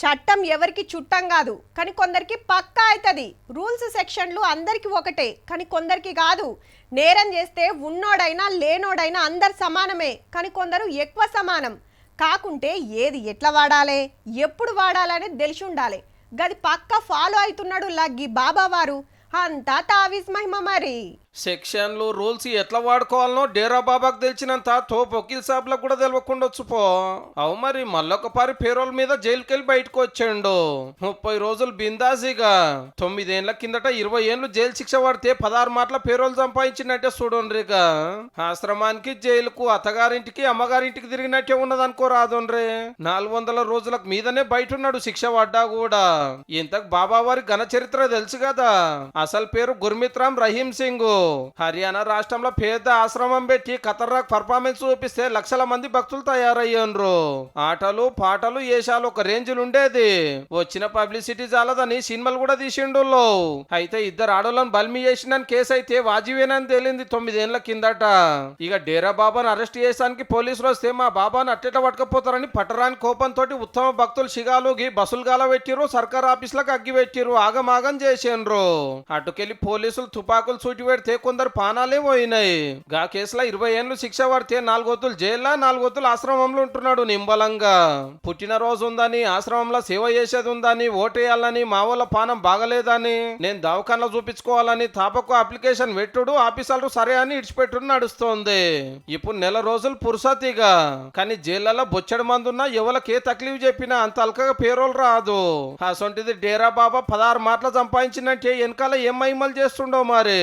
చట్టం ఎవరికి చుట్టం కాదు కానీ కొందరికి పక్కా అవుతుంది. రూల్స్ సెక్షన్లు అందరికి ఒకటే కానీ కొందరికి కాదు. నేరం చేస్తే ఉన్నోడైనా లేనోడైనా అందరు సమానమే కానీ కొందరు ఎక్కువ సమానం. కాకుంటే ఏది ఎట్లా వాడాలి, ఎప్పుడు వాడాలని తెలిసి ఉండాలి. గది పక్క ఫాలో అవుతున్నాడు లగ్గి బాబా వారు. అంతా తావీజ్ మహిమ మరి. సెక్షన్లు రూల్స్ ఎట్లా వాడుకోవాలనో డేరా బాబాకు తెలిసినంత తోపు వకీల్ సాబ్లకు కూడా తెలియకుండొచ్చు పో. అవు మరి మళ్ళొకపారి పేరోల్ మీద జైలుకెళ్ళి బయటకు వచ్చాడు. 30 రోజులు బిందాజీగా. 9 ఏళ్ల కిందట 20 ఏళ్ళు జైలు శిక్ష పడితే 16 మాటల పేరోల్ సంపాదించినట్టే చూడండ్రిగా. ఆశ్రమానికి జైలుకు అత్తగారింటికి అమ్మగారింటికి తిరిగినట్టే ఉన్నదనుకో రాదుండ్రి. 400 రోజులకు మీదనే బయట ఉన్నాడు శిక్ష పడ్డా కూడా. ఇంతకు బాబా వారి ఘన చరిత్ర తెలుసు కదా. అసలు పేరు గుర్మిత్ రామ్ రహీం సింగ్. హర్యానా రాష్ట్రంలో పేద ఆశ్రమం పెట్టి ఖతర్నాక్ పర్ఫార్మెన్స్ చూపిస్తే లక్షల మంది భక్తులు తయారయ్యారు. ఆటలు పాటలు ఏషాలు ఒక రేంజ్లు ఉండేది. వచ్చిన పబ్లిసిటీ చాలదని సినిమాలు కూడా తీసిండు. అయితే ఇద్దరు ఆడోళ్ళని బల్మి చేసిందని కేసు అయితే వాజీవేనని తేలింది 9 ఏళ్ల కిందట. ఇక డేరా బాబాను అరెస్ట్ చేసానికి పోలీసులు వస్తే మా బాబాను అట్టెట పట్టుకపోతారని పట్టరాని కోపంతో ఉత్తమ భక్తులు షిగాలుగి బస్సులు గాల పెట్టిరు, సర్కార్ ఆఫీసులకు అగ్గి పెట్టిరు, ఆగమాగం చేసిండ్రు. అటుకెళ్లి పోలీసులు తుపాకులు సూటి పెడితే కొందరు పానాలే పోయినాయి. గా కేసులో 20 ఏళ్ళు శిక్ష పడితే 4 వత్తులు జైల్లో 4 వత్తులు ఆశ్రమంలో ఉంటున్నాడు నింబలంగా. పుట్టినరోజు ఉందని, ఆశ్రమంలో సేవ చేసేది ఉందని, ఓటేయాలని, మా వాళ్ళ పానం బాగలేదని, నేను దవాఖానలో చూపించుకోవాలని తాపకు అప్లికేషన్ పెట్టుడు, ఆఫీసర్లు సరే అని ఇడిచిపెట్టుడు నడుస్తోంది. ఇప్పుడు నెల రోజులు పురుసతిగా. కానీ జైళ్లలో బొచ్చడి మంది ఉన్నా ఎవరికి ఏ తక్లీఫ్ చెప్పినా అంత అల్కగా పేరోలు రాదు. అసొంటిది డేరా బాబా 16 మాటలు సంపాదించినట్టే వెనకాల ఏం మహిమలు చేస్తుండో మరి.